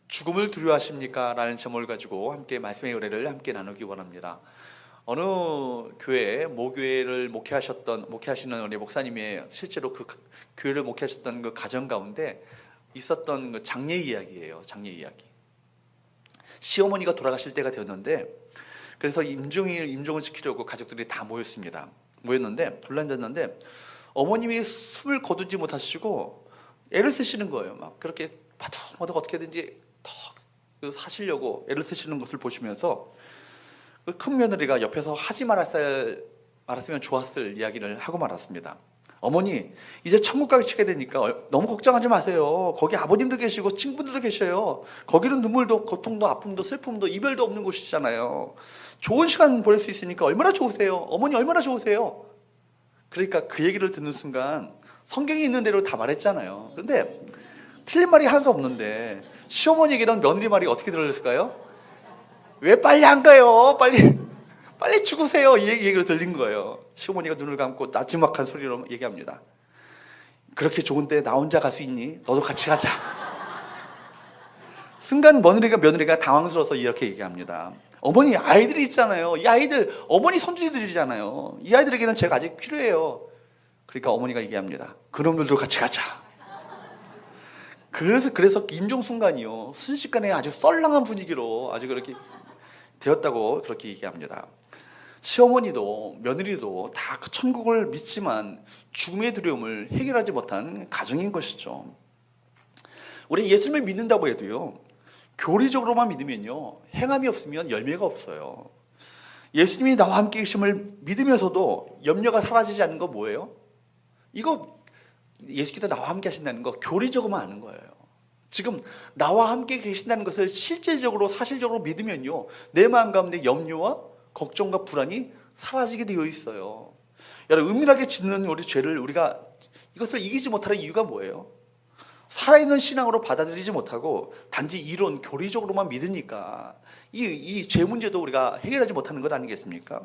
죽음을 두려워하십니까? 라는 제목을 가지고 함께 말씀의 은혜를 함께 나누기 원합니다. 어느 교회, 모교회를 목회하시는 우리 목사님의 실제로 그 교회를 목회하셨던 그 가정 가운데 있었던 그 장례 이야기예요. 장례 이야기. 시어머니가 돌아가실 때가 되었는데, 그래서 임종을 지키려고 가족들이 다 모였는데 불난졌는데, 어머님이 숨을 거두지 못하시고 애를 쓰시는 거예요. 막 그렇게 바둑바둑 어떻게든지 더 사시려고 애를 쓰시는 것을 보시면서 그 큰 며느리가 옆에서 하지 말았으면 좋았을 이야기를 하고 말았습니다. 어머니, 이제 천국 가시게 되니까 너무 걱정하지 마세요. 거기 아버님도 계시고 친구들도 계셔요. 거기는 눈물도 고통도 아픔도 슬픔도 이별도 없는 곳이잖아요. 좋은 시간 보낼 수 있으니까 얼마나 좋으세요. 어머니 얼마나 좋으세요. 그러니까 그 얘기를 듣는 순간 성경에 있는 대로 다 말했잖아요. 그런데 틀린 말이 하나도 없는데 시어머니에게는 며느리 말이 어떻게 들렸을까요? 왜 빨리 안 가요? 빨리 죽으세요. 이 얘기로 들린 거예요. 시어머니가 눈을 감고 나지막한 소리로 얘기합니다. 그렇게 좋은데 나 혼자 갈 수 있니? 너도 같이 가자. 순간 며느리가 당황스러워서 이렇게 얘기합니다. 어머니, 아이들이 있잖아요. 이 아이들 어머니 손주들이잖아요. 이 아이들에게는 제가 아직 필요해요. 그러니까 어머니가 얘기합니다. 그놈들도 같이 가자. 그래서 임종 순간이요, 순식간에 아주 썰렁한 분위기로 아주 그렇게 되었다고 그렇게 얘기합니다. 시어머니도 며느리도 다 그 천국을 믿지만 죽음의 두려움을 해결하지 못한 가정인 것이죠. 우리 예수님을 믿는다고 해도요, 교리적으로만 믿으면요, 행함이 없으면 열매가 없어요. 예수님이 나와 함께 계심을 믿으면서도 염려가 사라지지 않는 거 뭐예요? 이거 예수께서 나와 함께 하신다는 거 교리적으로만 아는 거예요. 지금 나와 함께 계신다는 것을 실제적으로 사실적으로 믿으면요, 내 마음 가운데 염려와 걱정과 불안이 사라지게 되어 있어요. 여러분, 은밀하게 짓는 우리 죄를 우리가 이것을 이기지 못하는 이유가 뭐예요? 살아있는 신앙으로 받아들이지 못하고 단지 이론, 교리적으로만 믿으니까 이 죄 문제도 우리가 해결하지 못하는 것 아니겠습니까?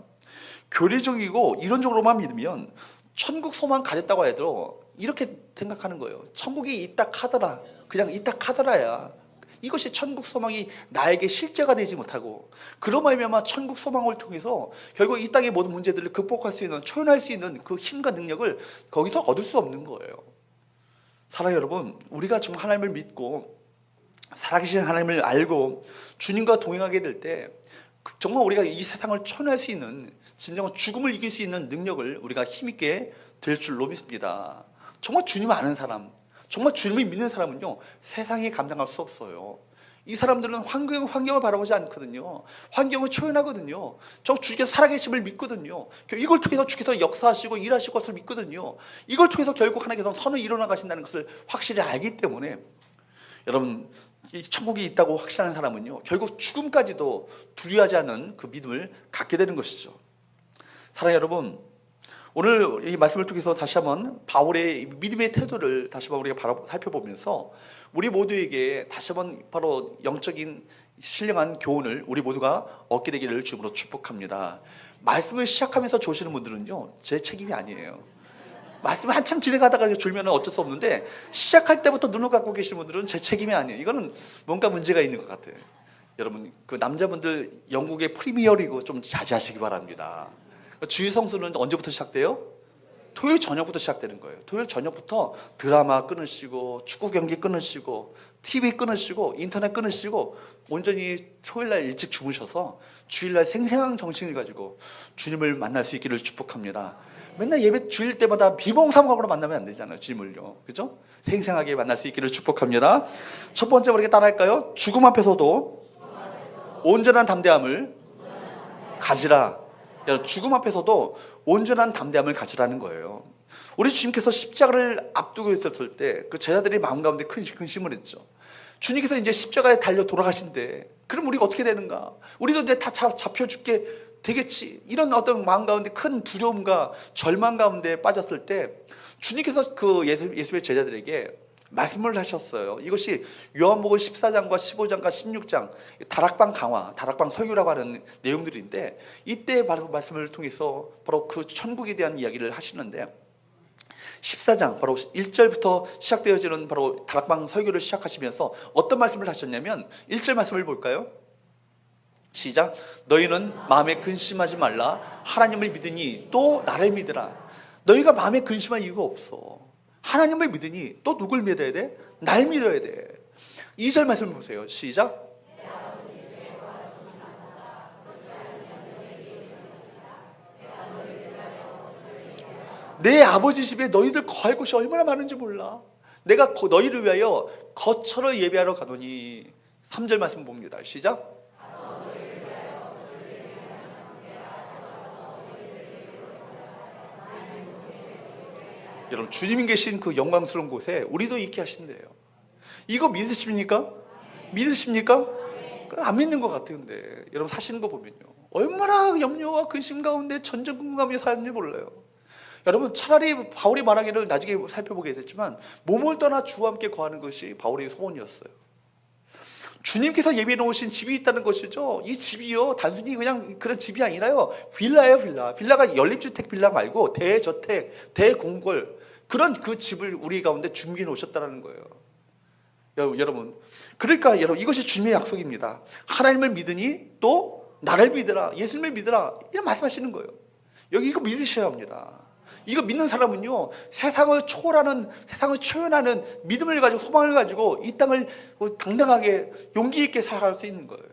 교리적이고 이론적으로만 믿으면 천국 소망 가졌다고 해도 이렇게 생각하는 거예요. 천국이 있다 카더라, 그냥 있다 카더라야. 이것이 천국 소망이 나에게 실제가 되지 못하고, 그로 말미암아 천국 소망을 통해서 결국 이 땅의 모든 문제들을 극복할 수 있는, 초연할 수 있는 그 힘과 능력을 거기서 얻을 수 없는 거예요. 사랑하는 여러분, 우리가 정말 하나님을 믿고 살아계신 하나님을 알고 주님과 동행하게 될 때 정말 우리가 이 세상을 초연할 수 있는, 진정한 죽음을 이길 수 있는 능력을 우리가 힘있게 될 줄로 믿습니다. 정말 주님을 아는 사람, 정말 주님을 믿는 사람은요, 세상에 감당할 수 없어요. 이 사람들은 환경을 바라보지 않거든요. 환경을 초연하거든요. 저 주께서 살아계심을 믿거든요. 이걸 통해서 주께서 역사하시고 일하실 것을 믿거든요. 이걸 통해서 결국 하나님께서 선을 이뤄나가신다는 것을 확실히 알기 때문에, 여러분, 이 천국이 있다고 확신하는 사람은요, 결국 죽음까지도 두려워하지 않는 그 믿음을 갖게 되는 것이죠. 사랑하는 여러분, 오늘 이 말씀을 통해서 다시 한번 바울의 믿음의 태도를 다시 한번 우리가 바로 살펴보면서 우리 모두에게 다시 한번 바로 영적인 신령한 교훈을 우리 모두가 얻게 되기를 주님으로 축복합니다. 말씀을 시작하면서 조시는 분들은요, 제 책임이 아니에요. 말씀을 한참 진행하다가 졸면 어쩔 수 없는데, 시작할 때부터 눈을 감고 계시는 분들은 제 책임이 아니에요. 이거는 뭔가 문제가 있는 것 같아요. 여러분, 그 남자분들 영국의 프리미어리그 좀 자제하시기 바랍니다. 주일 성수는 언제부터 시작돼요? 토요일 저녁부터 시작되는 거예요. 토요일 저녁부터 드라마 끊으시고, 축구 경기 끊으시고, TV 끊으시고, 인터넷 끊으시고, 온전히 토요일날 일찍 주무셔서 주일날 생생한 정신을 가지고 주님을 만날 수 있기를 축복합니다. 맨날 예배 주일 때마다 비몽사몽하고 만나면 안 되잖아요. 주님을요, 그죠? 생생하게 만날 수 있기를 축복합니다. 첫 번째 우리가 따라할까요? 죽음 앞에서도 온전한 담대함을 가지라. 죽음 앞에서도 온전한 담대함을 가지라는 거예요. 우리 주님께서 십자가를 앞두고 있었을 때 그 제자들이 마음 가운데 큰 근심을 했죠. 주님께서 이제 십자가에 달려 돌아가신대. 그럼 우리가 어떻게 되는가? 우리도 이제 다 잡혀 죽게 되겠지. 이런 어떤 마음 가운데 큰 두려움과 절망 가운데 빠졌을 때 주님께서 그 예수의 제자들에게 말씀을 하셨어요. 이것이 요한복음 14장과 15장과 16장 다락방 강화, 다락방 설교라고 하는 내용들인데, 이때 바로 말씀을 통해서 바로 그 천국에 대한 이야기를 하시는데, 14장 바로 1절부터 시작되어지는 바로 다락방 설교를 시작하시면서 어떤 말씀을 하셨냐면 1절 말씀을 볼까요? 시작. 너희는 마음에 근심하지 말라. 하나님을 믿으니 또 나를 믿으라. 너희가 마음에 근심할 이유가 없어. 하나님을 믿으니 또 누굴 믿어야 돼? 날 믿어야 돼. 2절 말씀을 보세요. 시작. 내 아버지 집에 너희들 거할 곳이 얼마나 많은지 몰라. 내가 너희를 위하여 거처를 예비하러 가노니. 3절 말씀 봅니다. 시작. 여러분, 주님이 계신 그 영광스러운 곳에 우리도 있게 하신대요. 이거 믿으십니까? 믿으십니까? 안 믿는 것 같은데 여러분 사시는 거 보면요, 얼마나 염려와 근심 가운데 전전긍긍하며 사는지 몰라요. 여러분, 차라리 바울이 말하기를 나중에 살펴보게 됐지만 몸을 떠나 주와 함께 거하는 것이 바울의 소원이었어요. 주님께서 예비해 놓으신 집이 있다는 것이죠. 이 집이요, 단순히 그냥 그런 집이 아니라요, 빌라예요. 빌라가 연립주택 빌라 말고 대저택, 대공골, 그런 그 집을 우리 가운데 준비해 놓으셨다는 거예요. 여러분, 그러니까 여러분, 이것이 주님의 약속입니다. 하나님을 믿으니 또 나를 믿으라, 예수님을 믿으라, 이런 말씀하시는 거예요. 여기 이거 믿으셔야 합니다. 이거 믿는 사람은요, 세상을 초월하는, 세상을 초연하는 믿음을 가지고, 소망을 가지고 이 땅을 당당하게 용기 있게 살아갈 수 있는 거예요.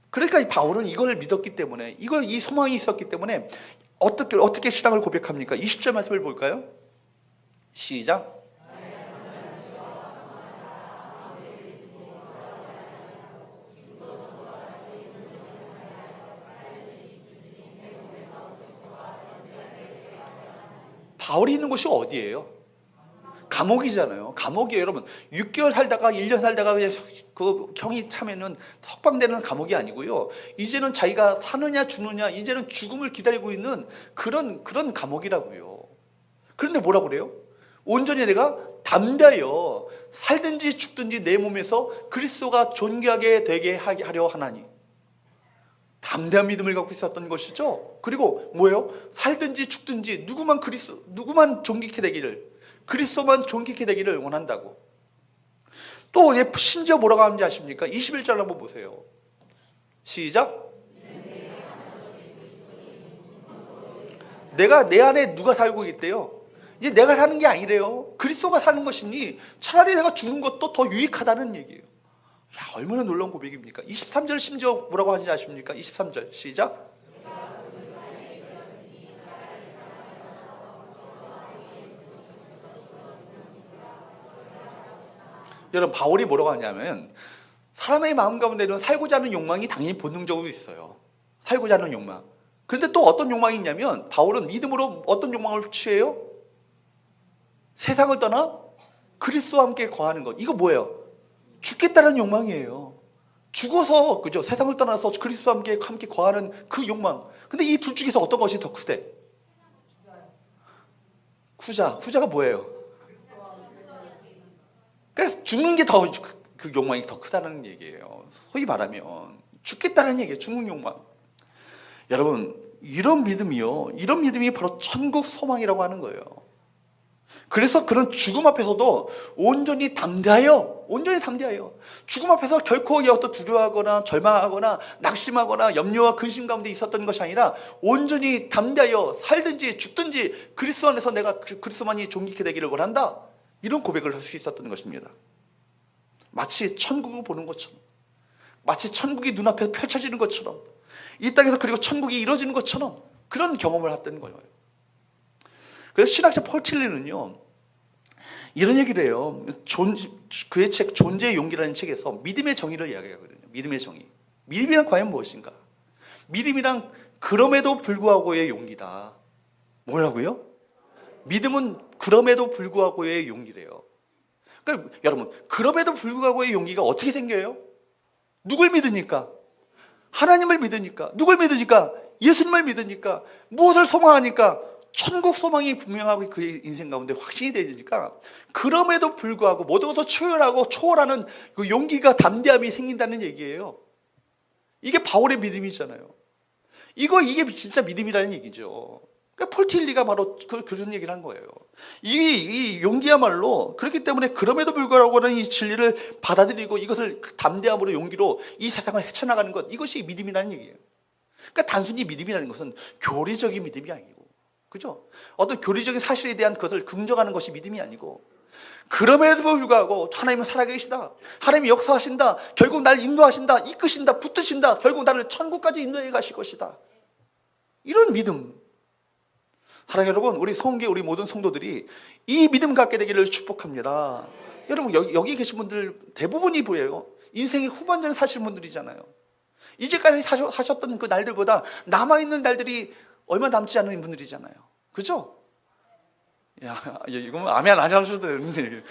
그러니까 바울은 이걸 믿었기 때문에, 이 소망이 있었기 때문에 어떻게 신앙을 고백합니까? 20절 말씀을 볼까요? 시작. 바울이 있는 곳이 어디예요? 감옥이잖아요. 감옥이에요. 여러분, 6개월 살다가 1년 살다가 그냥 그 형이 차면은 석방되는 감옥이 아니고요, 이제는 자기가 사느냐 죽느냐, 이제는 죽음을 기다리고 있는 그런 감옥이라고요. 그런데 뭐라고 그래요? 온전히 내가 담대하여 살든지 죽든지 내 몸에서 그리스도가 존귀하게 되게 하려 하나니. 담대한 믿음을 갖고 있었던 것이죠. 그리고 뭐예요? 살든지 죽든지 누구만 존귀케 되기를, 그리스도만 존귀케 되기를 원한다고. 또 심지어 뭐라고 하는지 아십니까? 21절 한번 보세요. 시작. 내 안에 누가 살고 있대요? 이제 내가 사는 게 아니래요. 그리스도가 사는 것이니 차라리 내가 죽는 것도 더 유익하다는 얘기예요. 야, 얼마나 놀라운 고백입니까? 23절 심지어 뭐라고 하는지 아십니까? 23절 시작. 여러분, 바울이 뭐라고 하냐면, 사람의 마음 가운데는 살고자 하는 욕망이 당연히 본능적으로 있어요. 살고자 하는 욕망. 그런데 또 어떤 욕망이 있냐면, 바울은 믿음으로 어떤 욕망을 취해요? 세상을 떠나 그리스도와 함께 거하는 것. 이거 뭐예요? 죽겠다는 욕망이에요. 죽어서, 그죠? 세상을 떠나서 그리스도와 함께 거하는 그 욕망. 근데 이 둘 중에서 어떤 것이 더 크대? 후자가 뭐예요? 그래서 죽는 게 더, 그 욕망이 더 크다는 얘기예요. 소위 말하면 죽겠다는 얘기예요. 죽는 욕망. 여러분, 이런 믿음이 바로 천국 소망이라고 하는 거예요. 그래서 그런 죽음 앞에서도 온전히 담대하여, 죽음 앞에서 결코 어떤 두려워하거나 절망하거나 낙심하거나 염려와 근심 가운데 있었던 것이 아니라 온전히 담대하여 살든지 죽든지 그리스도 안에서 내가 그리스도만이 존귀케 되기를 원한다, 이런 고백을 할 수 있었던 것입니다. 마치 천국을 보는 것처럼, 마치 천국이 눈앞에 펼쳐지는 것처럼, 이 땅에서 그리고 천국이 이루어지는 것처럼 그런 경험을 했던 거예요. 그래서 신학자 폴 틸리는요, 이런 얘기를 해요. 그의 책 존재의 용기라는 책에서 믿음의 정의를 이야기하거든요. 믿음의 정의. 믿음이란 과연 무엇인가? 믿음이란 그럼에도 불구하고의 용기다. 뭐라고요? 믿음은 그럼에도 불구하고의 용기래요. 그러니까 여러분, 그럼에도 불구하고의 용기가 어떻게 생겨요? 누굴 믿으니까? 하나님을 믿으니까. 누굴 믿으니까? 예수님을 믿으니까. 무엇을 소망하니까? 천국 소망이 분명하고 그의 인생 가운데 확신이 되니까 그럼에도 불구하고 모든 것을 초월하는 그 용기가, 담대함이 생긴다는 얘기예요. 이게 바울의 믿음이잖아요. 이게 진짜 믿음이라는 얘기죠. 그러니까 폴티일리가 바로 그런 얘기를 한 거예요. 이 용기야말로 그렇기 때문에 그럼에도 불구하고는 이 진리를 받아들이고 이것을 담대함으로 용기로 이 세상을 헤쳐나가는 것, 이것이 믿음이라는 얘기예요. 그러니까 단순히 믿음이라는 것은 교리적인 믿음이 아니고, 그죠? 어떤 교리적인 사실에 대한 것을 긍정하는 것이 믿음이 아니고, 그럼에도 불구하고 하나님은 살아계시다, 하나님이 역사하신다, 결국 날 인도하신다, 이끄신다, 붙드신다, 결국 나를 천국까지 인도해 가실 것이다, 이런 믿음. 사랑하는 여러분, 우리 성계 우리 모든 성도들이 이 믿음 갖게 되기를 축복합니다. 여러분, 여기 계신 분들 대부분이 보여요. 인생의 후반전을 사실 분들이잖아요. 이제까지 사셨던 그 날들보다 남아있는 날들이 얼마 남지 않은 분들이잖아요. 그죠? 야, 이거는 아멘 안 하셔도 되는데 얘기.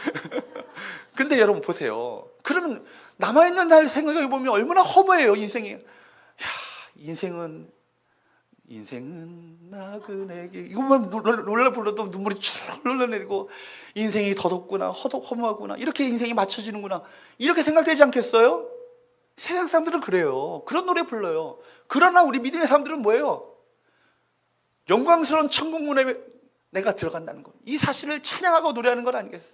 근데 여러분 보세요. 그러면 남아있는 날 생각해 보면 얼마나 허무해요, 인생이. 야, 인생은 나그네에게, 이것만 놀라 불러도 눈물이 쭉 흘러내리고, 인생이 더덥구나, 허무하구나, 이렇게 인생이 맞춰지는구나, 이렇게 생각되지 않겠어요? 세상 사람들은 그래요. 그런 노래 불러요. 그러나 우리 믿음의 사람들은 뭐예요? 영광스러운 천국문에 내가 들어간다는 것, 이 사실을 찬양하고 노래하는 것 아니겠어요?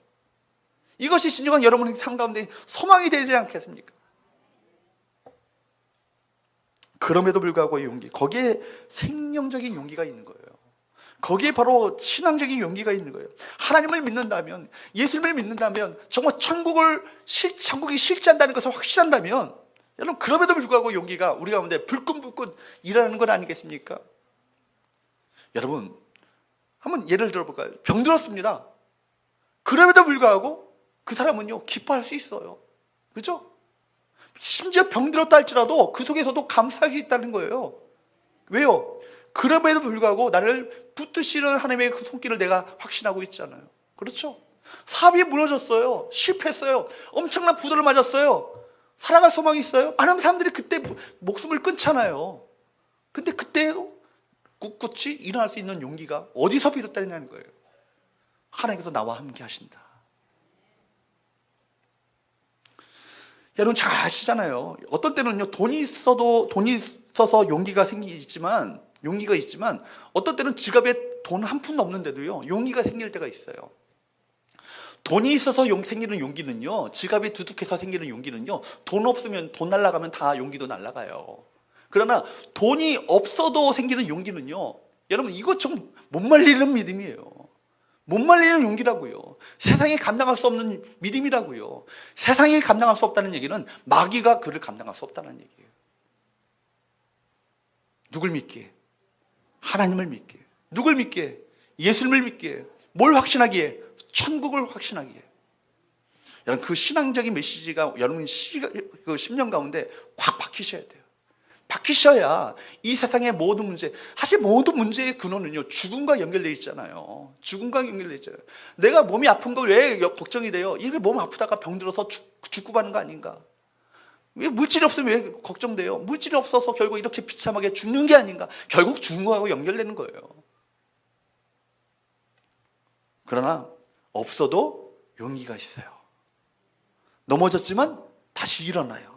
이것이 진정한 여러분의 삶 가운데 소망이 되지 않겠습니까? 그럼에도 불구하고 이 용기, 거기에 생명적인 용기가 있는 거예요. 거기에 바로 신앙적인 용기가 있는 거예요. 하나님을 믿는다면, 예수님을 믿는다면, 정말 천국이 실제한다는 것을 확신한다면, 여러분, 그럼에도 불구하고 용기가 우리 가운데 불끈불끈 일하는 건 아니겠습니까? 여러분, 한번 예를 들어볼까요? 병들었습니다. 그럼에도 불구하고 그 사람은요, 기뻐할 수 있어요. 그죠? 심지어 병들었다 할지라도 그 속에서도 감사할 수 있다는 거예요. 왜요? 그럼에도 불구하고 나를 붙드시는 하나님의 그 손길을 내가 확신하고 있잖아요. 그렇죠? 사업이 무너졌어요. 실패했어요. 엄청난 부도를 맞았어요. 살아갈 소망이 있어요? 많은 사람들이 그때 목숨을 끊잖아요. 근데 그때도 꿋꿋이 일어날 수 있는 용기가 어디서 비롯되냐는 거예요. 하나님께서 나와 함께 하신다. 여러분 잘 아시잖아요. 어떤 때는요, 돈이 있어서 용기가 있지만 어떤 때는 지갑에 돈 한 푼도 없는데도요, 용기가 생길 때가 있어요. 돈이 있어서 생기는 용기는요, 지갑이 두둑해서 생기는 용기는요, 돈 없으면, 돈 날아가면 다 용기도 날아가요. 그러나 돈이 없어도 생기는 용기는요, 여러분 이거 좀 못 말리는 믿음이에요. 못 말리는 용기라고요. 세상이 감당할 수 없는 믿음이라고요. 세상이 감당할 수 없다는 얘기는 마귀가 그를 감당할 수 없다는 얘기예요. 누굴 믿기에? 하나님을 믿기에. 누굴 믿기에? 예수님을 믿기에. 뭘 확신하기에? 천국을 확신하기에. 여러분 그 신앙적인 메시지가 여러분 그 10년 가운데 확 박히셔야 돼요. 박히셔야 이 세상의 모든 문제, 사실 모든 문제의 근원은요, 죽음과 연결되어 있잖아요. 죽음과 연결되어 있잖아요. 내가 몸이 아픈 거 왜 걱정이 돼요? 이게 몸 아프다가 병들어서 죽고 가는 거 아닌가? 왜 물질이 없으면 왜 걱정돼요? 물질이 없어서 결국 이렇게 비참하게 죽는 게 아닌가? 결국 죽는 거하고 연결되는 거예요. 그러나 없어도 용기가 있어요. 넘어졌지만 다시 일어나요.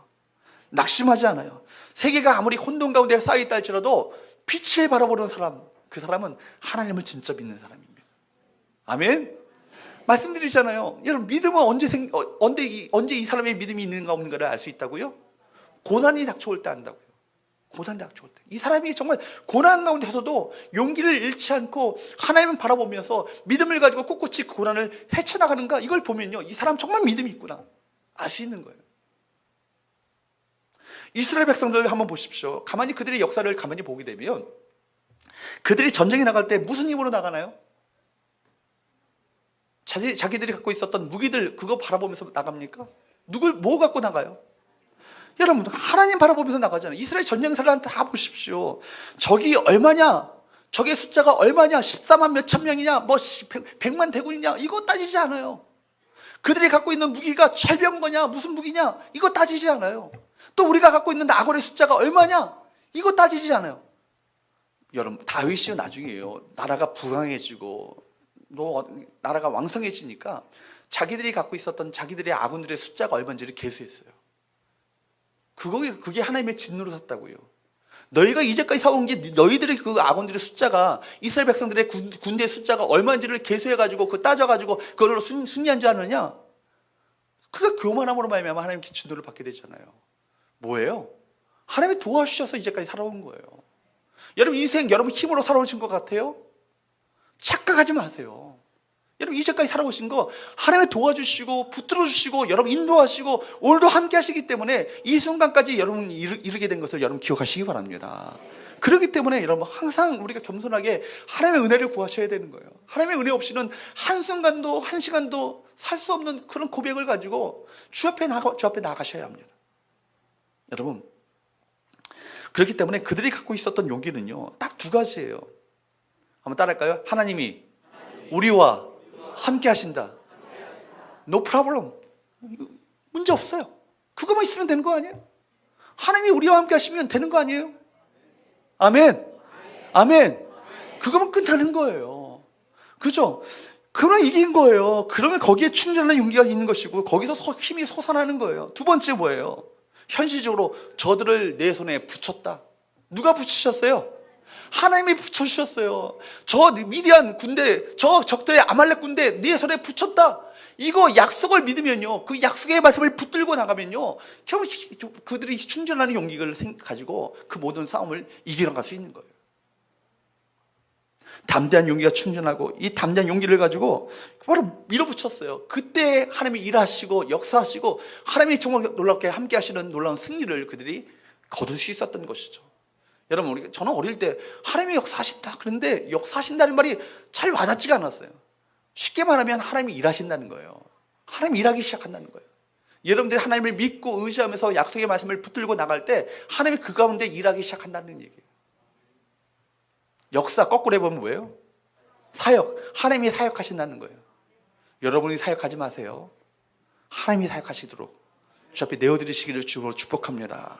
낙심하지 않아요. 세계가 아무리 혼돈 가운데 쌓여있다 할지라도 빛을 바라보는 사람, 그 사람은 하나님을 진짜 믿는 사람입니다. 아멘? 말씀드리잖아요. 여러분 믿음은 언제 이 사람의 믿음이 있는가 없는가를 알 수 있다고요? 고난이 닥쳐올 때 안다고요. 고난이 닥쳐올 때. 이 사람이 정말 고난 가운데서도 용기를 잃지 않고 하나님을 바라보면서 믿음을 가지고 꿋꿋이 그 고난을 헤쳐나가는가, 이걸 보면요, 이 사람 정말 믿음이 있구나 알 수 있는 거예요. 이스라엘 백성들 한번 보십시오. 가만히 그들의 역사를 가만히 보게 되면 그들이 전쟁에 나갈 때 무슨 힘으로 나가나요? 자기들이 갖고 있었던 무기들 그거 바라보면서 나갑니까? 뭐 갖고 나가요? 여러분 하나님 바라보면서 나가잖아요. 이스라엘 전쟁사를 다 보십시오. 적이 얼마냐? 적의 숫자가 얼마냐? 14만 몇천 명이냐? 뭐 100만 대군이냐? 이거 따지지 않아요. 그들이 갖고 있는 무기가 철병거냐? 무슨 무기냐? 이거 따지지 않아요. 또 우리가 갖고 있는 나골의 숫자가 얼마냐? 이거 따지지 않아요. 여러분 다윗이요, 나중에요, 나라가 부강해지고 나라가 왕성해지니까 자기들이 갖고 있었던 자기들의 아군들의 숫자가 얼마인지를 계수했어요. 그게 하나님의 진노로 샀다고요. 너희가 이제까지 사온 게 너희들의 그 아군들의 숫자가 이스라엘 백성들의 군대의 숫자가 얼마인지를 계수해가지고 그 따져가지고 그걸로 승리한 줄 아느냐? 그가 교만함으로 말미암아 하나님께 진노를 받게 되잖아요. 뭐예요? 하나님이 도와주셔서 이제까지 살아온 거예요. 여러분 인생 여러분 힘으로 살아오신 것 같아요? 착각하지 마세요. 여러분 이제까지 살아오신 거 하나님이 도와주시고 붙들어 주시고 여러분 인도하시고 오늘도 함께 하시기 때문에 이 순간까지 여러분 이르게 된 것을 여러분 기억하시기 바랍니다. 그렇기 때문에 여러분 항상 우리가 겸손하게 하나님의 은혜를 구하셔야 되는 거예요. 하나님의 은혜 없이는 한순간도 한 시간도 살 수 없는 그런 고백을 가지고 주 앞에 나가셔야 합니다. 여러분 그렇기 때문에 그들이 갖고 있었던 용기는요 딱 두 가지예요. 한번 따라할까요? 하나님이 우리와 함께 하신다. No problem. 문제 없어요. 그것만 있으면 되는 거 아니에요? 하나님이 우리와 함께 하시면 되는 거 아니에요? 아멘. 아멘. 그거만 끝나는 거예요. 그죠? 그러면 이긴 거예요. 그러면 거기에 충전하는 용기가 있는 것이고 거기서 힘이 솟아나는 거예요. 두 번째 뭐예요? 현실적으로 저들을 내 손에 붙였다. 누가 붙이셨어요? 하나님이 붙여주셨어요. 저 미디안 군대, 저 적들의 아말렉 군대 네 손에 붙였다. 이거 약속을 믿으면요, 그 약속의 말씀을 붙들고 나가면요, 그들이 충전하는 용기를 가지고 그 모든 싸움을 이겨나갈 수 있는 거예요. 담대한 용기가 충전하고 이 담대한 용기를 가지고 바로 밀어붙였어요. 그때 하나님이 일하시고 역사하시고 하나님이 정말 놀랍게 함께 하시는 놀라운 승리를 그들이 거둘 수 있었던 것이죠. 여러분, 저는 어릴 때 하나님이 역사하신다 그런데 역사하신다는 말이 잘 와닿지가 않았어요. 쉽게 말하면 하나님이 일하신다는 거예요. 하나님이 일하기 시작한다는 거예요. 여러분들이 하나님을 믿고 의지하면서 약속의 말씀을 붙들고 나갈 때 하나님이 그 가운데 일하기 시작한다는 얘기예요. 역사 거꾸로 해보면 뭐예요? 사역. 하나님이 사역하신다는 거예요. 여러분이 사역하지 마세요. 하나님이 사역하시도록 주 앞에 내어드리시기를 주로 축복합니다.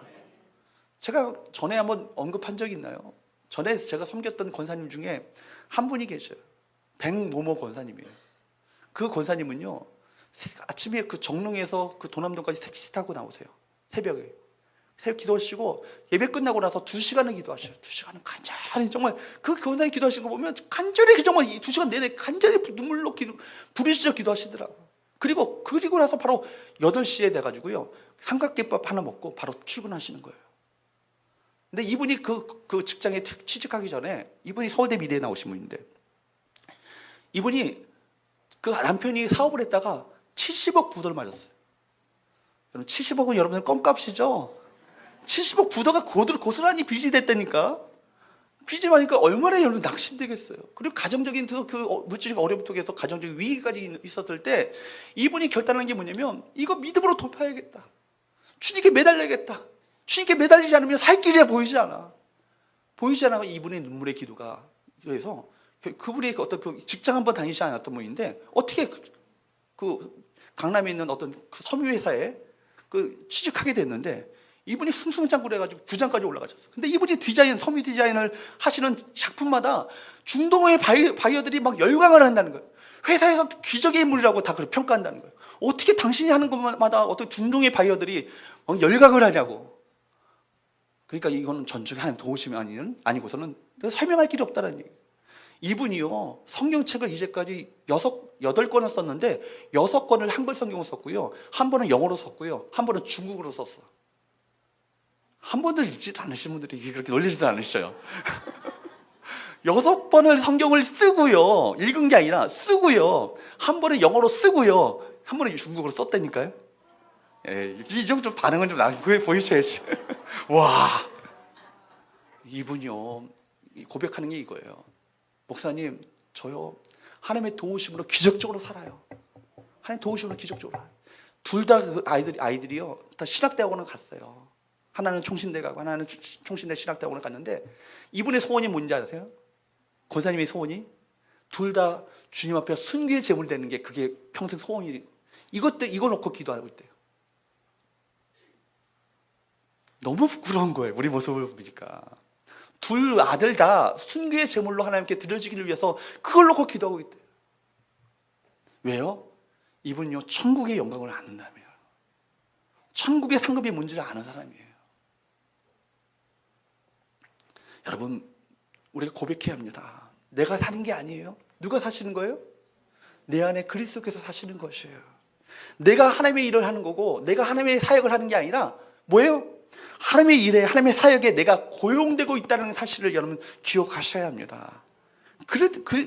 제가 전에 한번 언급한 적이 있나요? 전에 제가 섬겼던 권사님 중에 한 분이 계셔요. 백모모 권사님이에요. 그 권사님은요, 아침에 그 정릉에서 그 도남동까지 택시 타고 나오세요. 새벽에. 새벽 기도하시고 예배 끝나고 나서 2시간을 기도하셔요. 2시간은 간절히 정말 그 권사님 기도하시는 거 보면 간절히 정말 2시간 내내 간절히 눈물로 부르시죠 기도하시더라고요. 그리고 나서 바로 8시에 돼가지고요, 삼각김밥 하나 먹고 바로 출근하시는 거예요. 근데 이분이 그 직장에 취직하기 전에 이분이 서울대 미대에 나오신 분인데 이분이 그 남편이 사업을 했다가 70억 부도를 맞았어요. 여러분 70억은 여러분들 껌값이죠. 70억 부도가 고스란히 빚이 됐다니까. 빚이 많으니까 얼마나 여러분 낙심되겠어요. 그리고 가정적인 그 물질적 어려움 속에서 가정적인 위기까지 있었을 때 이분이 결단한 게 뭐냐면 이거 믿음으로 돌파해야겠다. 주님께 매달려야겠다. 주님께 매달리지 않으면 살 길이 보이지 않아. 보이지 않아. 이분의 눈물의 기도가. 그래서 그분이 어떤 그 직장 한번 다니지 않았던 분인데 어떻게 그 강남에 있는 어떤 그 섬유회사에 그 취직하게 됐는데 이분이 승승장구를 해가지고 부장까지 올라가셨어요. 근데 이분이 섬유 디자인을 하시는 작품마다 중동의 바이어들이 막 열광을 한다는 거예요. 회사에서 기적의 인물이라고 다 그렇게 평가한다는 거예요. 어떻게 당신이 하는 것마다 어떤 중동의 바이어들이 열광을 하냐고. 그러니까 이거는 전적인 하나님 도우심이 아니고서는 설명할 길이 없다는 얘기예요. 이분이요, 성경책을 이제까지 8권을 썼는데 6권을 한글 성경을 썼고요, 한 번은 영어로 썼고요, 한 번은 중국어로 썼어. 한 번도 읽지도 않으신 분들이 그렇게 놀리지도 않으셔요. 6번을 성경을 쓰고요, 읽은 게 아니라 쓰고요, 한 번은 영어로 쓰고요, 한 번은 중국어로 썼다니까요. 예, 이 정도 반응은 좀 보이셔야지. 와, 이분이요, 고백하는 게 이거예요. 목사님, 저요, 하나님의 도우심으로 기적적으로 살아요. 하나님 도우심으로 기적적으로 살아요. 둘 다 그 아이들이요, 다 신학대학원을 갔어요. 하나는 총신대 가고 하나는 총신대 신학대학원을 갔는데 이분의 소원이 뭔지 아세요? 권사님의 소원이 둘 다 주님 앞에 순교의 제물 되는 게 그게 평생 소원이. 이거 놓고 기도하고 있대요. 너무 부끄러운 거예요. 우리 모습을 보니까. 둘 아들 다 순교의 제물로 하나님께 드려지기를 위해서 그걸 놓고 기도하고 있대요. 왜요? 이분요, 천국의 영광을 아는 사람이에요. 천국의 상급이 뭔지를 아는 사람이에요. 여러분, 우리가 고백해야 합니다. 내가 사는 게 아니에요. 누가 사시는 거예요? 내 안에 그리스도께서 사시는 것이에요. 내가 하나님의 일을 하는 거고 내가 하나님의 사역을 하는 게 아니라 뭐예요? 하나님의 일에, 하나님의 사역에 내가 고용되고 있다는 사실을 여러분 기억하셔야 합니다.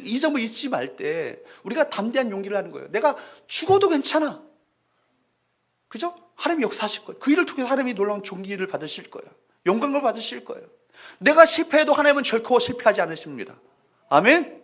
이 점을 잊지 말 때 우리가 담대한 용기를 하는 거예요. 내가 죽어도 괜찮아. 그죠? 하나님이 역사하실 거예요. 그 일을 통해서 하나님이 놀라운 존귀를 받으실 거예요. 영광을 받으실 거예요. 내가 실패해도 하나님은 결코 실패하지 않으십니다. 아멘?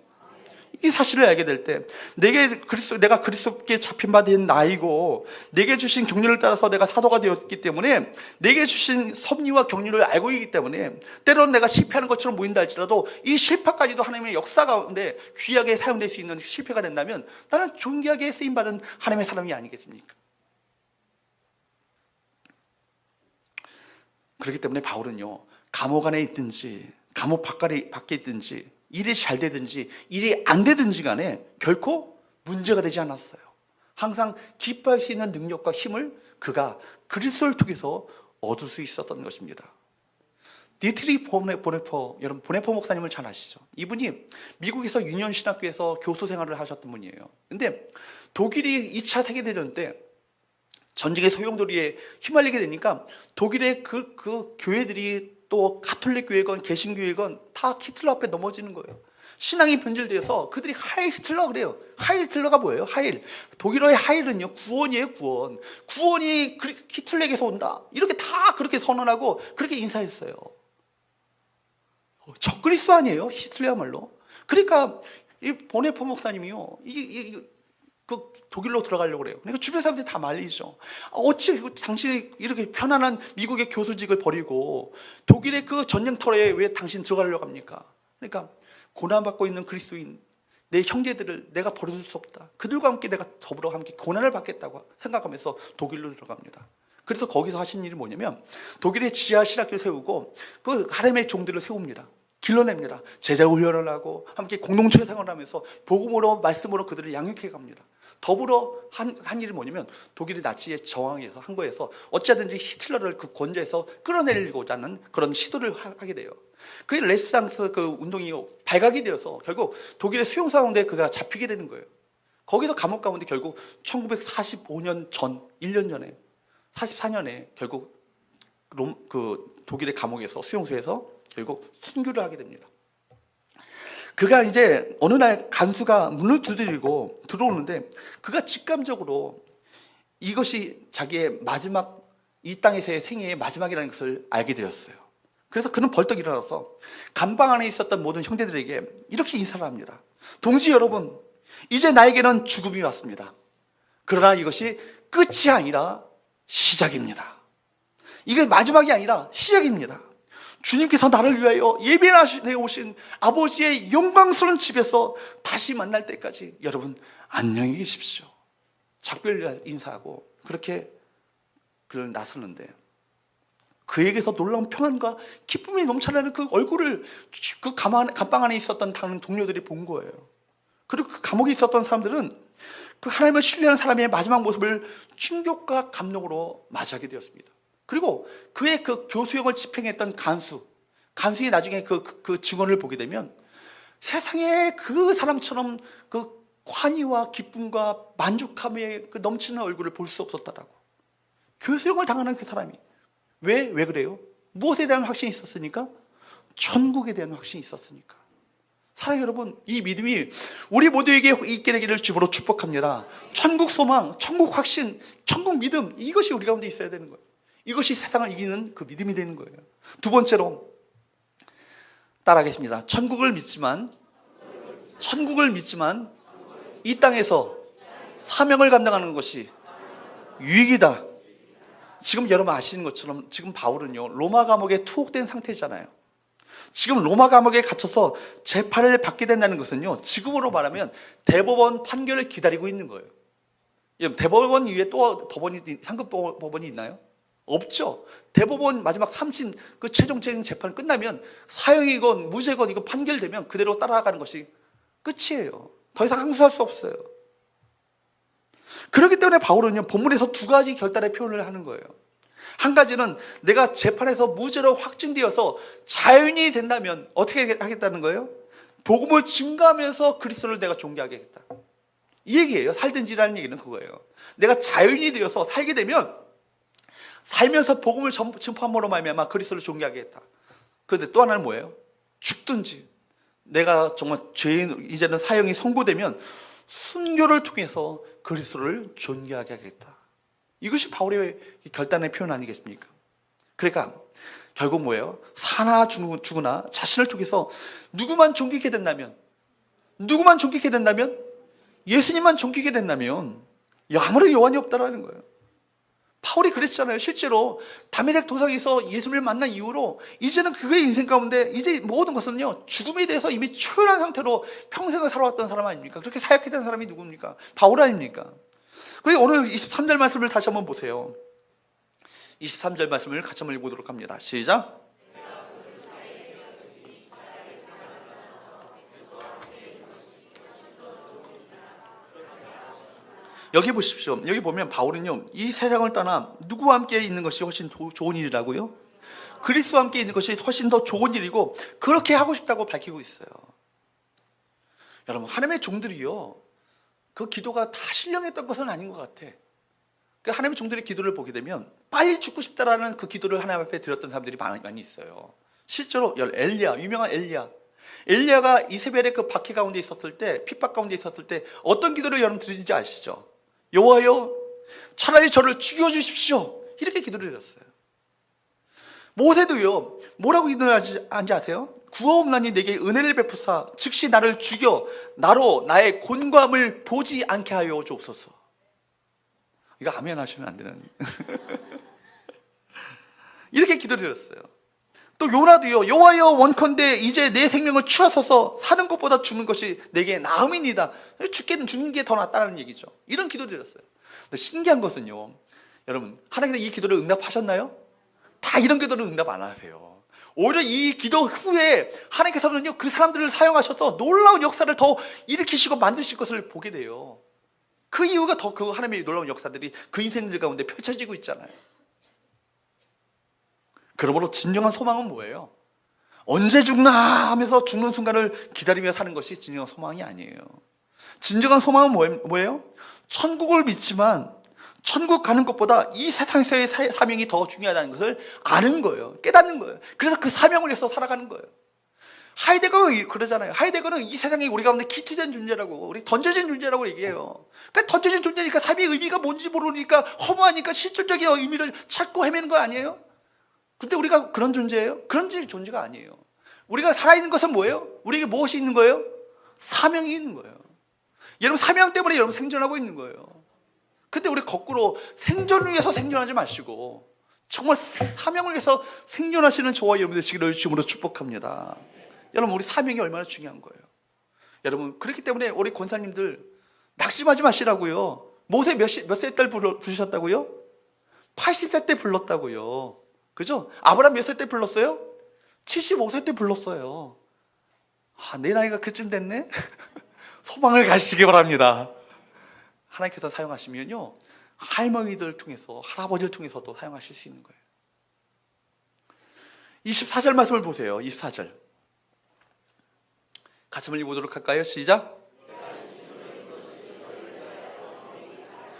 이 사실을 알게 될 때 내가 그리스도께 잡힌 바 된 나이고 내게 주신 경륜을 따라서 내가 사도가 되었기 때문에 내게 주신 섭리와 경륜을 알고 있기 때문에 때로는 내가 실패하는 것처럼 보인다 할지라도 이 실패까지도 하나님의 역사 가운데 귀하게 사용될 수 있는 실패가 된다면 나는 존귀하게 쓰임받은 하나님의 사람이 아니겠습니까? 그렇기 때문에 바울은요, 감옥 안에 있든지 감옥 밖에 있든지 일이 잘 되든지 일이 안 되든지 간에 결코 문제가 되지 않았어요. 항상 기뻐할 수 있는 능력과 힘을 그가 그리스도를 통해서 얻을 수 있었던 것입니다. 디트리 보네퍼, 여러분 보네퍼 목사님을 잘 아시죠? 이분이 미국에서 유니온 신학교에서 교수 생활을 하셨던 분이에요. 근데 독일이 2차 세계대전 때 전쟁의 소용돌이에 휘말리게 되니까 독일의 그 교회들이 또 가톨릭 교회건 개신교회건 다 히틀러 앞에 넘어지는 거예요. 신앙이 변질돼서 그들이 하일 히틀러 그래요. 하일 히틀러가 뭐예요? 하일. 독일어의 하일은요, 구원이에요, 구원. 구원이 히틀러에게서 온다. 이렇게 다 그렇게 선언하고 그렇게 인사했어요. 적그리스도 아니에요? 히틀러야말로. 그러니까 이 보네퍼 목사님이요, 그 독일로 들어가려고 그래요. 그러니까 주변 사람들이 다 말리죠. 어찌 당신이 이렇게 편안한 미국의 교수직을 버리고 독일의 그 전쟁터에 왜 당신 들어가려고 합니까? 그러니까 고난받고 있는 그리스도인 내 형제들을 내가 버려둘 수 없다. 그들과 함께 내가 더불어 함께 고난을 받겠다고 생각하면서 독일로 들어갑니다. 그래서 거기서 하신 일이 뭐냐면 독일의 지하 신학교를 세우고 그 하나님의 종들을 세웁니다. 길러냅니다. 제자 훈련을 하고 함께 공동체 생활을 하면서 복음으로 말씀으로 그들을 양육해 갑니다. 더불어 한 일이 뭐냐면 독일이 나치에 저항해서 한 거에서 어찌하든지 히틀러를 그 권좌에서 끌어내리고자 하는 그런 시도를 하게 돼요. 그 레스상스 그 운동이 발각이 되어서 결국 독일의 수용소 가운데 그가 잡히게 되는 거예요. 거기서 감옥 가운데 결국 1945년 전 1년 전에 44년에 결국 그 독일의 감옥에서 수용소에서 결국 순교를 하게 됩니다. 그가 이제 어느 날 간수가 문을 두드리고 들어오는데 그가 직감적으로 이것이 자기의 마지막, 이 땅에서의 생애의 마지막이라는 것을 알게 되었어요. 그래서 그는 벌떡 일어나서 감방 안에 있었던 모든 형제들에게 이렇게 인사를 합니다. 동지 여러분, 이제 나에게는 죽음이 왔습니다. 그러나 이것이 끝이 아니라 시작입니다. 이게 마지막이 아니라 시작입니다. 주님께서 나를 위하여 예비하시네 오신 아버지의 영광스러운 집에서 다시 만날 때까지 여러분 안녕히 계십시오. 작별 인사하고 그렇게 그를 나섰는데 그에게서 놀라운 평안과 기쁨이 넘쳐나는 그 얼굴을 그 감방 안에 있었던 다른 동료들이 본 거예요. 그리고 그 감옥에 있었던 사람들은 그 하나님을 신뢰하는 사람의 마지막 모습을 충격과 감동으로 맞이하게 되었습니다. 그리고 그의 그 교수형을 집행했던 간수이 나중에 그 증언을 보게 되면 세상에 그 사람처럼 그 환희와 기쁨과 만족함에 그 넘치는 얼굴을 볼 수 없었다라고. 교수형을 당하는 그 사람이 왜 그래요? 무엇에 대한 확신이 있었으니까? 천국에 대한 확신이 있었으니까. 사랑하는 여러분, 이 믿음이 우리 모두에게 있게 되기를 주보로 축복합니다. 천국 소망, 천국 확신, 천국 믿음, 이것이 우리 가운데 있어야 되는 거예요. 이것이 세상을 이기는 그 믿음이 되는 거예요. 두 번째로 따라하겠습니다. 천국을 믿지만 이 땅에서 사명을 감당하는 것이 유익이다. 지금 여러분 아시는 것처럼 지금 바울은요, 로마 감옥에 투옥된 상태잖아요. 지금 로마 감옥에 갇혀서 재판을 받게 된다는 것은요, 지금으로 말하면 대법원 판결을 기다리고 있는 거예요. 대법원 이외에 또 상급 법원이 있나요? 없죠. 대법원 마지막 3심 그 최종적인 재판 끝나면 사형이건 무죄건 이거 판결되면 그대로 따라가는 것이 끝이에요. 더 이상 항소할 수 없어요. 그렇기 때문에 바울은요, 본문에서 두 가지 결단의 표현을 하는 거예요. 한 가지는 내가 재판에서 무죄로 확정되어서 자연이 된다면 어떻게 하겠다는 거예요? 복음을 증거하면서 그리스도를 내가 존귀하게 하겠다. 이 얘기예요. 살든지라는 얘기는 그거예요. 내가 자연이 되어서 살게 되면 살면서 복음을 증포함으로 말미암아 그리스도를 존귀하게 했다. 그런데 또 하나는 뭐예요? 죽든지 내가 정말 죄인 이제는 사형이 선고되면 순교를 통해서 그리스도를 존귀하게 하겠다. 이것이 바울의 결단의 표현 아니겠습니까? 그러니까 결국 뭐예요? 사나 죽으나 자신을 통해서 누구만 존귀게 된다면 예수님만 존귀게 된다면 아무런 여한이 없다라는 거예요. 바울이 그랬잖아요. 실제로 다메섹 도상에서 예수님을 만난 이후로 이제는 그의 인생 가운데 이제 모든 것은요 죽음에 대해서 이미 초연한 상태로 평생을 살아왔던 사람 아닙니까? 그렇게 사역했던 사람이 누굽니까? 바울 아닙니까? 그리고 오늘 23절 말씀을 다시 한번 보세요. 23절 말씀을 같이 한번 읽어보도록 합니다. 시작. 여기 보십시오. 여기 보면 바울은요 이 세상을 떠나 누구와 함께 있는 것이 훨씬 좋은 일이라고요? 그리스도와 함께 있는 것이 훨씬 더 좋은 일이고 그렇게 하고 싶다고 밝히고 있어요. 여러분 하나님의 종들이요 그 기도가 다 신령했던 것은 아닌 것 같아. 그 하나님의 종들의 기도를 보게 되면 빨리 죽고 싶다라는 그 기도를 하나님 앞에 드렸던 사람들이 많이 있어요. 실제로 엘리야, 유명한 엘리야가 이세벨의 그 박해 가운데 있었을 때, 핍박 가운데 있었을 때 어떤 기도를 여러분 드리는지 아시죠? 여호와여 차라리 저를 죽여주십시오. 이렇게 기도를 드렸어요. 모세도요 뭐라고 기도하는지 아세요? 구하옵나니 내게 은혜를 베푸사 즉시 나를 죽여 나로 나의 곤고함을 보지 않게 하여 주옵소서. 이거 아멘 하시면 안 되는 이렇게 기도드렸어요. 또 요나도요 여호와여 원컨대 이제 내 생명을 추하소서 사는 것보다 죽는 것이 내게 나음이니이다. 죽는 게 더 낫다는 얘기죠. 이런 기도드렸어요. 근데 신기한 것은요 여러분 하나님께서 이 기도를 응답하셨나요? 다 이런 기도를 응답 안 하세요. 오히려 이 기도 후에 하나님께서는요 그 사람들을 사용하셔서 놀라운 역사를 더 일으키시고 만드실 것을 보게 돼요. 그 이유가 더 그 하나님의 놀라운 역사들이 그 인생들 가운데 펼쳐지고 있잖아요. 그러므로 진정한 소망은 뭐예요? 언제 죽나 하면서 죽는 순간을 기다리며 사는 것이 진정한 소망이 아니에요. 진정한 소망은 뭐예요? 천국을 믿지만 천국 가는 것보다 이 세상에서의 사명이 더 중요하다는 것을 아는 거예요. 깨닫는 거예요. 그래서 그 사명을 위해서 살아가는 거예요. 하이데거가 그러잖아요. 하이데거는 이 세상에 우리 가운데 기투된 존재라고, 우리 던져진 존재라고 얘기해요. 그러니까 던져진 존재니까 삶의 의미가 뭔지 모르니까 허무하니까 실질적인 의미를 찾고 헤매는 거 아니에요? 근데 우리가 그런 존재예요? 그런 존재가 아니에요. 우리가 살아있는 것은 뭐예요? 우리에게 무엇이 있는 거예요? 사명이 있는 거예요. 여러분 사명 때문에 여러분 생존하고 있는 거예요. 근데 우리 거꾸로 생존을 위해서 생존하지 마시고 정말 사명을 위해서 생존하시는 저와 여러분들 되시기를 주님으로 축복합니다. 여러분 우리 사명이 얼마나 중요한 거예요. 여러분 그렇기 때문에 우리 권사님들 낙심하지 마시라고요. 모세 몇 세 때 부르셨다고요? 80세 때 불렀다고요. 그죠? 아브라함 몇 세 때 불렀어요? 75세 때 불렀어요. 내 나이가 그쯤 됐네? 소망을 가지시기 바랍니다. 하나님께서 사용하시면요 할머니들 통해서 할아버지를 통해서도 사용하실 수 있는 거예요. 24절 말씀을 보세요. 24절 같이 한번 읽어보도록 할까요? 시작.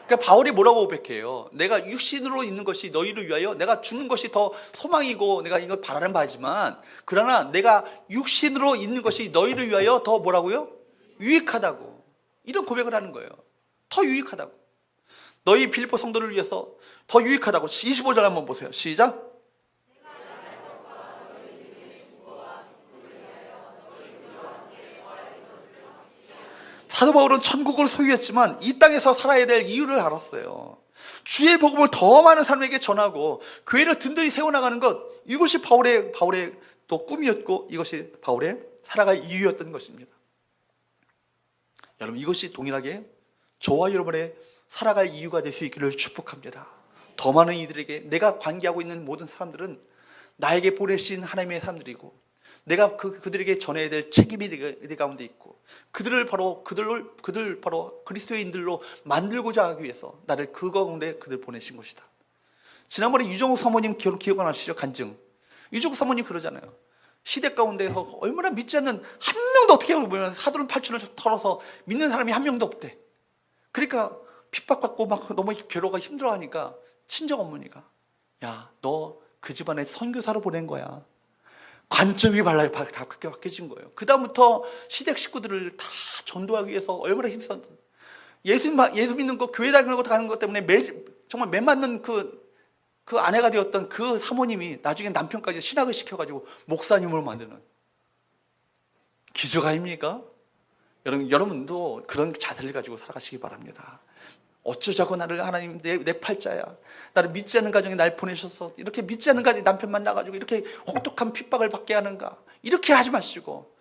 그러니까 바울이 뭐라고 고백해요? 내가 육신으로 있는 것이 너희를 위하여 내가 죽는 것이 더 소망이고 내가 이걸 바라는 바지만 그러나 내가 육신으로 있는 것이 너희를 위하여 더 뭐라고요? 유익하다고. 이런 고백을 하는 거예요. 더 유익하다고. 너희 빌립보 성도를 위해서 더 유익하다고. 25절 한번 보세요. 시작. 사도 바울은 천국을 소유했지만 이 땅에서 살아야 될 이유를 알았어요. 주의 복음을 더 많은 사람에게 전하고 교회를 든든히 세워나가는 것, 이것이 바울의 또 꿈이었고 이것이 바울의 살아갈 이유였던 것입니다. 여러분 이것이 동일하게 저와 여러분의 살아갈 이유가 될 수 있기를 축복합니다. 더 많은 이들에게 내가 관계하고 있는 모든 사람들은 나에게 보내신 하나님의 사람들이고 내가 그들에게 전해야 될 책임이 내 가운데 있고 그들 바로 그리스도인들로 만들고자 하기 위해서 나를 그 가운데 그들 보내신 것이다. 지난번에 유정욱 사모님 기억 안 나시죠? 간증. 유정욱 사모님 그러잖아요. 시대 가운데서 얼마나 믿지 않는 한 명도, 어떻게 보면 사돈을 팔촌을 털어서 믿는 사람이 한 명도 없대. 그러니까 핍박받고 막 너무 괴로워가 힘들어하니까 친정 어머니가, 야, 너 그 집안에 선교사로 보낸 거야. 관점이 다 바뀌어진 거예요. 그 다음부터 시댁 식구들을 다 전도하기 위해서 얼마나 힘썼던, 예수 믿는 거, 교회 다니는 것도 가는 것 때문에 정말 매 맞는 그 아내가 되었던 그 사모님이 나중에 남편까지 신학을 시켜가지고 목사님으로 만드는 기적 아닙니까? 여러분도 그런 자세를 가지고 살아가시기 바랍니다. 어쩌자고 나를 하나님 내 팔자야, 나를 믿지 않는 가정에 날 보내셔서 이렇게 믿지 않는 가정에 남편 만나가지고 이렇게 혹독한 핍박을 받게 하는가, 이렇게 하지 마시고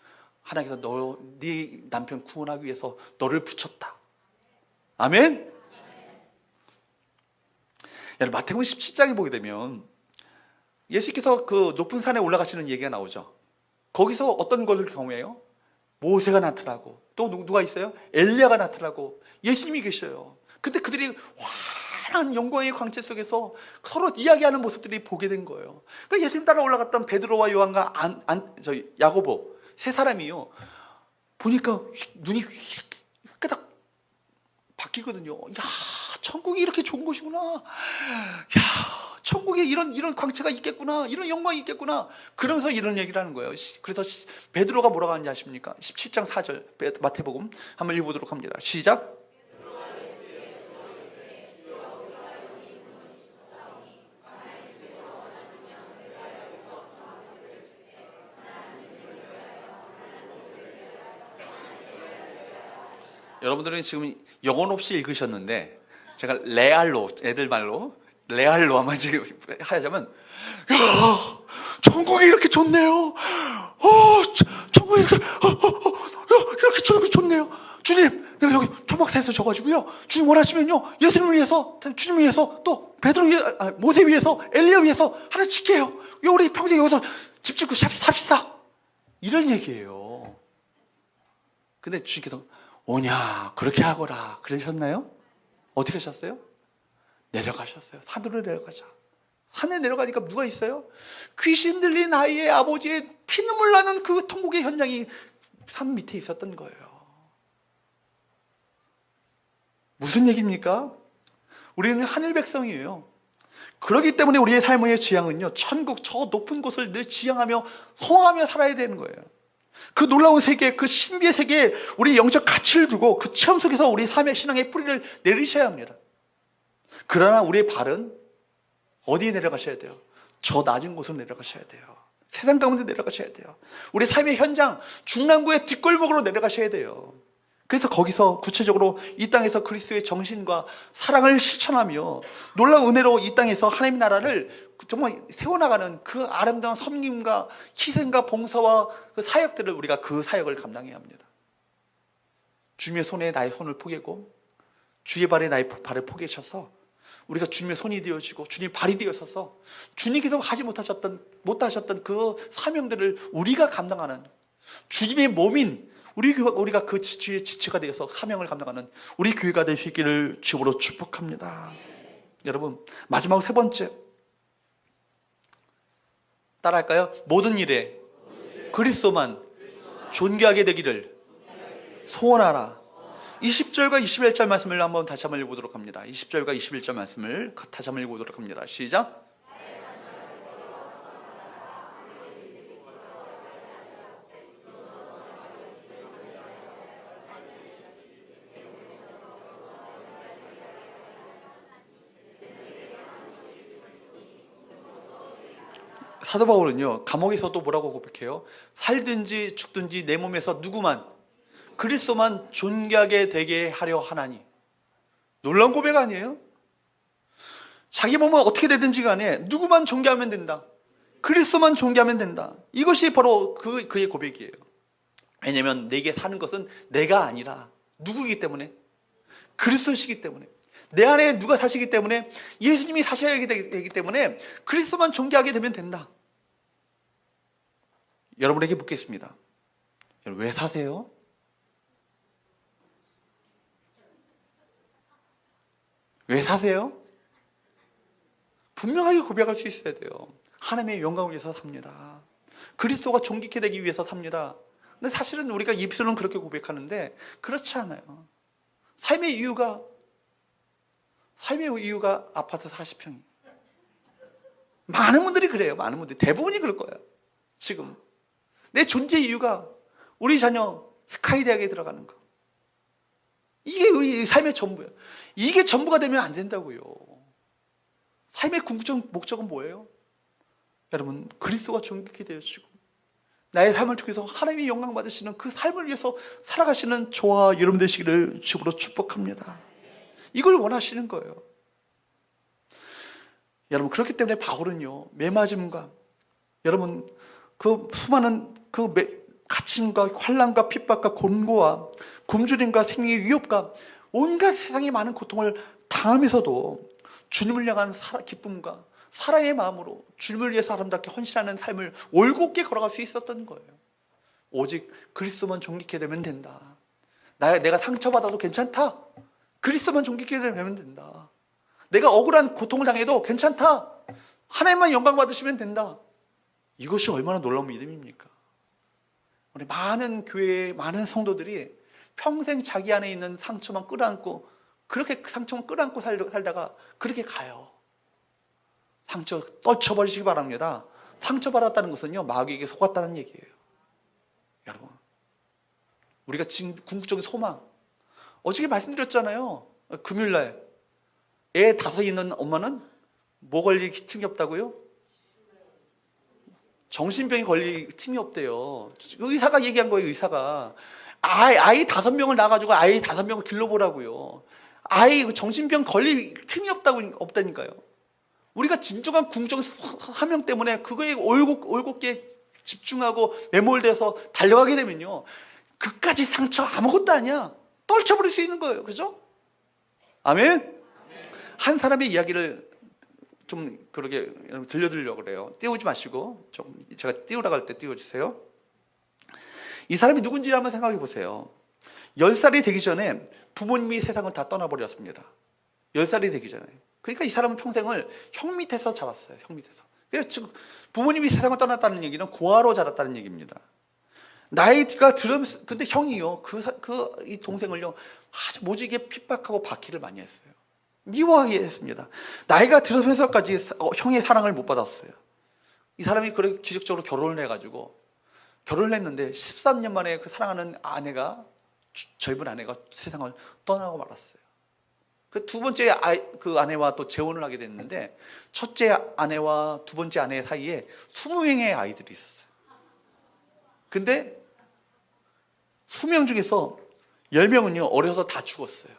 하나님께서 네 남편 구원하기 위해서 너를 붙였다. 아멘. 여러분, 마태복음 17장에 보게 되면 예수께서 그 높은 산에 올라가시는 얘기가 나오죠. 거기서 어떤 것을 경험해요? 모세가 나타나고 또 누가 있어요? 엘리야가 나타나고 예수님이 계셔요. 근데 그들이 환한 영광의 광채 속에서 서로 이야기하는 모습들이 보게 된 거예요. 그러니까 예수님 따라 올라갔던 베드로와 요한과 야고보 세 사람이요, 보니까 눈이 휘끄덕 바뀌거든요. 야, 천국이 이렇게 좋은 곳이구나. 야, 천국에 이런 광채가 있겠구나. 이런 영광이 있겠구나. 그러면서 이런 얘기를 하는 거예요. 그래서 베드로가 뭐라고 하는지 아십니까? 17장 4절 마태복음 한번 읽어보도록 합니다. 시작. 여러분들은 지금 영혼 없이 읽으셨는데 제가 레알로, 애들 말로 레알로 한번 지금 하자면, 야, 천국이 이렇게 좋네요. 천국이 이렇게 좋네요. 주님, 내가 여기 초막사에서 져가지고요, 주님 원하시면요, 예수님을 위해서, 주님 위해서, 또 베드로 모세 위해서, 엘리야 위해서 하나 짓게요. 우리 평생 여기서 집 짓고 삽시다. 이런 얘기예요. 근데 주님께서 오냐, 그렇게 하거라 그러셨나요? 어떻게 하셨어요? 내려가셨어요. 산으로 내려가자. 산에 내려가니까 누가 있어요? 귀신 들린 아이의 아버지의 피눈물 나는 그 통곡의 현장이 산 밑에 있었던 거예요. 무슨 얘기입니까? 우리는 하늘 백성이에요. 그렇기 때문에 우리의 삶의 지향은요, 천국 저 높은 곳을 늘 지향하며 성하며 살아야 되는 거예요. 그 놀라운 세계, 그 신비의 세계에 우리 영적 가치를 두고 그 체험 속에서 우리 삶의 신앙의 뿌리를 내리셔야 합니다. 그러나 우리의 발은 어디에 내려가셔야 돼요? 저 낮은 곳으로 내려가셔야 돼요. 세상 가운데 내려가셔야 돼요. 우리 삶의 현장, 중랑구의 뒷골목으로 내려가셔야 돼요. 그래서 거기서 구체적으로 이 땅에서 그리스도의 정신과 사랑을 실천하며 놀라운 은혜로 이 땅에서 하나님의 나라를 정말 세워나가는 그 아름다운 섬김과 희생과 봉사와 그 사역들을 우리가 그 사역을 감당해야 합니다. 주님의 손에 나의 손을 포개고 주의 발에 나의 발을 포개셔서 우리가 주님의 손이 되어지고 주님의 발이 되어서서 주님께서 하지 못하셨던 그 사명들을 우리가 감당하는, 주님의 몸인 우리가 그 주의 지체가 되어서 사명을 감당하는 우리 교회가 될 수 있기를 주로 축복합니다. 여러분, 마지막 세 번째, 따라할까요? 모든 일에 그리스도만 존귀하게 되기를 소원하라. 20절과 21절 말씀을 다시 한번 읽어보도록 합니다. 20절과 21절 말씀을 다시 한번 읽어보도록 합니다. 시작. 사도 바울은요, 감옥에서도 뭐라고 고백해요? 살든지 죽든지 내 몸에서 누구만, 그리스도만 존귀하게 되게 하려 하나니. 놀라운 고백 아니에요? 자기 몸은 어떻게 되든지 간에 누구만 존귀하면 된다. 그리스도만 존귀하면 된다. 이것이 바로 그의 고백이에요. 왜냐하면 내게 사는 것은 내가 아니라 누구이기 때문에? 그리스도시기 때문에. 내 안에 누가 사시기 때문에? 예수님이 사셔야 되기 때문에 그리스도만 존귀하게 되면 된다. 여러분에게 묻겠습니다. 왜 사세요? 왜 사세요? 분명하게 고백할 수 있어야 돼요. 하나님의 영광을 위해서 삽니다. 그리스도가 존귀케 되기 위해서 삽니다. 근데 사실은 우리가 입술은 그렇게 고백하는데 그렇지 않아요. 삶의 이유가 아파트 40평이에요. 많은 분들이 그래요. 많은 분들이. 대부분이 그럴 거예요. 지금 내 존재 이유가 우리 자녀 스카이 대학에 들어가는 거. 이게 우리 삶의 전부예요. 이게 전부가 되면 안 된다고요. 삶의 궁극적 목적은 뭐예요? 여러분, 그리스도가 존귀케 되어지고 나의 삶을 통해서 하나님의 영광 받으시는 그 삶을 위해서 살아가시는 저와 여러분 되시기를 주로 축복합니다. 이걸 원하시는 거예요. 여러분, 그렇기 때문에 바울은요, 매맞음과 여러분 그 수많은 그 갇힘과 환난과 핍박과 곤고와 굶주림과 생명의 위협과 온갖 세상의 많은 고통을 당하면서도 주님을 향한 기쁨과 사랑의 마음으로 주님을 위해서 아름답게 헌신하는 삶을 올곧게 걸어갈 수 있었던 거예요. 오직 그리스도만 존귀케 되면 된다. 내가 상처받아도 괜찮다. 그리스도만 존귀케 되면 된다. 내가 억울한 고통을 당해도 괜찮다. 하나님만 영광 받으시면 된다. 이것이 얼마나 놀라운 믿음입니까? 우리 많은 교회의 많은 성도들이 평생 자기 안에 있는 상처만 끌어안고 그렇게 그 상처만 끌어안고 살다가 그렇게 가요. 상처 떨쳐버리시기 바랍니다. 상처받았다는 것은요, 마귀에게 속았다는 얘기예요. 여러분, 우리가 지금 궁극적인 소망, 어저께 말씀드렸잖아요. 금요일날 애 5 있는 엄마는 뭐 걸릴 틈이 없다고요? 정신병이 걸릴 틈이 없대요. 의사가 얘기한 거예요. 의사가 아이 5명을 낳아가지고 아이 5명을 길러보라고요. 아이 정신병 걸릴 틈이 없다니까요. 우리가 진정한 궁극적인 사명 때문에 그거에 올곧게 집중하고 매몰돼서 달려가게 되면요, 그까지 상처 아무것도 아니야. 떨쳐버릴 수 있는 거예요. 그죠? 아멘? 한 사람의 이야기를 좀 그렇게 들려드리려고 그래요. 띄우지 마시고 좀 제가 띄우라고 할 때 띄워주세요. 이 사람이 누군지 한번 생각해 보세요. 10살이 되기 전에 부모님이 세상을 다 떠나버렸습니다. 10살이 되기 전에. 그러니까 이 사람은 평생을 형 밑에서 자랐어요. 형 밑에서. 그래서 지금 부모님이 세상을 떠났다는 얘기는 고아로 자랐다는 얘기입니다. 나이가 들으면서, 근데 형이요, 이 동생을요, 아주 모지게 핍박하고 박해를 많이 했어요. 미워하게 했습니다. 나이가 들으면서까지 형의 사랑을 못 받았어요. 이 사람이 그렇게 기적적으로 결혼을 해가지고, 결혼을 했는데 13년 만에 그 사랑하는 아내가, 젊은 아내가 세상을 떠나고 말았어요. 그 두 번째 그 아내와 또 재혼을 하게 됐는데, 첫째 아내와 두 번째 아내 사이에 20명의 아이들이 있었어요. 근데 20명 중에서 10명은요, 어려서 다 죽었어요.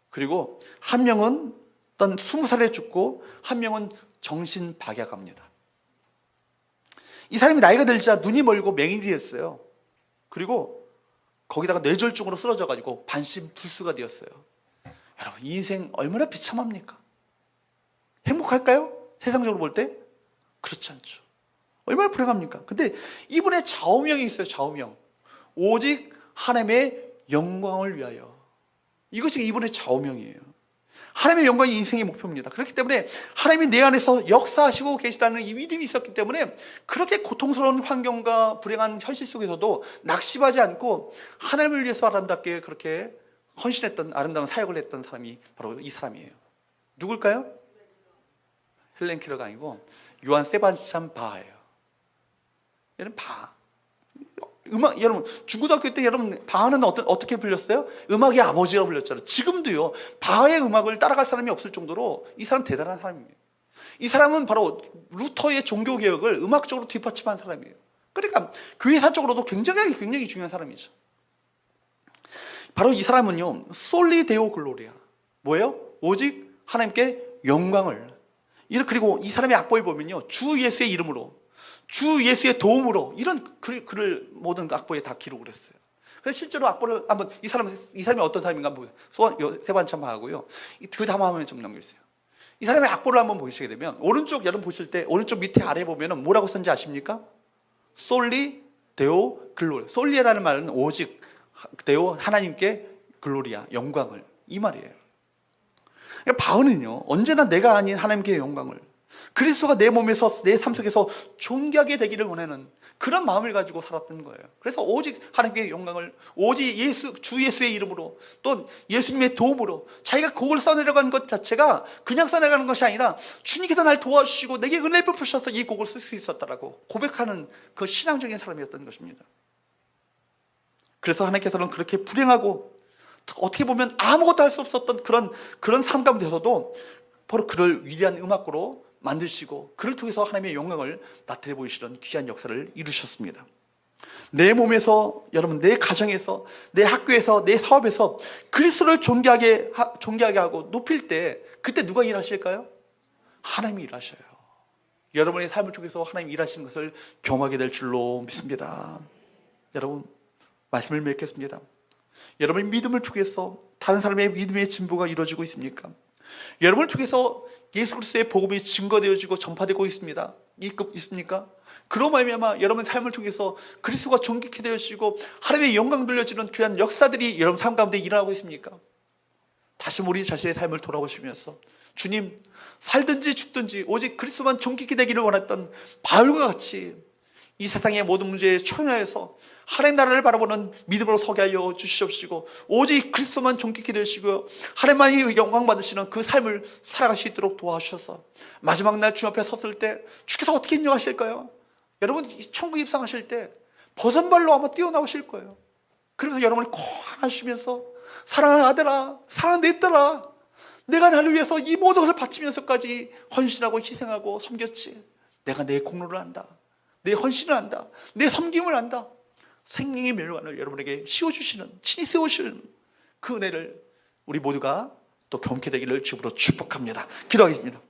그리고 한 명은 일단 20살에 죽고 한 명은 정신박약합니다. 이 사람이 나이가 들자 눈이 멀고 맹인이 됐어요. 그리고 거기다가 뇌졸중으로 쓰러져가지고 반신불수가 되었어요. 여러분, 이 인생 얼마나 비참합니까? 행복할까요? 세상적으로 볼 때? 그렇지 않죠. 얼마나 불행합니까? 근데 이분의 좌우명이 있어요. 좌우명. 오직 하나님의 영광을 위하여. 이것이 이분의 좌우명이에요. 하나님의 영광이 인생의 목표입니다. 그렇기 때문에 하나님이 내 안에서 역사하시고 계시다는 이 믿음이 있었기 때문에 그렇게 고통스러운 환경과 불행한 현실 속에서도 낙심하지 않고 하나님을 위해서 아름답게 그렇게 헌신했던 아름다운 사역을 했던 사람이 바로 이 사람이에요. 누굴까요? 헬렌 켈러가 아니고 요한 세바스찬 바예요. 얘는 바. 음악, 여러분, 중고등학교 때 여러분, 바하는 어떻게 불렸어요? 음악의 아버지라고 불렸잖아요. 지금도요, 바하의 음악을 따라갈 사람이 없을 정도로 이 사람 대단한 사람이에요. 이 사람은 바로 루터의 종교개혁을 음악적으로 뒷받침한 사람이에요. 그러니까 교회사적으로도 굉장히 중요한 사람이죠. 바로 이 사람은요, 솔리 데오 글로리아. 뭐예요? 오직 하나님께 영광을. 그리고 이 사람의 악보에 보면요, 주 예수의 이름으로, 주 예수의 도움으로, 이런 글을 모든 악보에 다 기록을 했어요. 그래서 실제로 악보를 한번 이 사람이 어떤 사람인가 한번 보세요. 세반참하고요. 그 다음 화면에 좀 남겨주세요. 이 사람의 악보를 한번 보시게 되면 오른쪽, 여러분 보실 때 오른쪽 밑에 아래 보면은 뭐라고 썼는지 아십니까? 솔리 데오 글로리아. 솔리라는 말은 오직, 데오 하나님께 글로리아 영광을, 이 말이에요. 그러니까 바울은요, 언제나 내가 아닌 하나님께 영광을, 그리스도가 내 몸에서, 내 삶 속에서 존귀하게 되기를 원하는 그런 마음을 가지고 살았던 거예요. 그래서 오직 하나님께 영광을, 오직 주 예수의 이름으로, 또 예수님의 도움으로 자기가 곡을 써내려가는 것 자체가 그냥 써내려가는 것이 아니라 주님께서 날 도와주시고 내게 은혜를 베푸셔서 이 곡을 쓸 수 있었다라고 고백하는 그 신앙적인 사람이었던 것입니다. 그래서 하나님께서는 그렇게 불행하고 어떻게 보면 아무것도 할 수 없었던 그런 삶 가운데서도 바로 그를 위대한 음악가로 만드시고 그를 통해서 하나님의 영광을 나타내 보이시는 귀한 역사를 이루셨습니다. 내 몸에서, 여러분, 내 가정에서, 내 학교에서, 내 사업에서 그리스도를 존귀하게 하고 높일 때 그때 누가 일하실까요? 하나님이 일하셔요. 여러분의 삶을 통해서 하나님이 일하시는 것을 경험하게 될 줄로 믿습니다. 여러분, 말씀을 맺겠습니다. 여러분의 믿음을 통해서 다른 사람의 믿음의 진보가 이루어지고 있습니까? 여러분을 통해서 예수 그리스도의 복음이 증거되어지고 전파되고 있습니다. 있습니까? 그로 말미암아 여러분 삶을 통해서 그리스도가 존귀케 되어지고 하나님의 영광 돌려지는 귀한 역사들이 여러분 삶 가운데 일어나고 있습니까? 다시 우리 자신의 삶을 돌아보시면서 주님, 살든지 죽든지 오직 그리스도만 존귀케 되기를 원했던 바울과 같이 이 세상의 모든 문제에 초연하여서 하나님 나라를 바라보는 믿음으로 서게 하여 주시옵시고 오직 그리스도만 존귀케 되시고 하나님만이 영광 받으시는 그 삶을 살아갈 수 있도록 도와주셔서 마지막 날 주 앞에 섰을 때 주께서 어떻게 인정하실까요? 여러분 천국 입성하실 때 버선발로 아마 뛰어나오실 거예요. 그러면서 여러분을 꼭 안아주시면서 사랑하는 아들아, 사랑하는 내 딸아, 내가 나를 위해서 이 모든 것을 바치면서까지 헌신하고 희생하고 섬겼지. 내가 내 공로를 안다, 내 헌신을 안다, 내 섬김을 안다. 생명의 멸관을 여러분에게 씌워주시는, 친히 세우시는 그 은혜를 우리 모두가 또 경험케 되기를 주부로 축복합니다. 기도하겠습니다.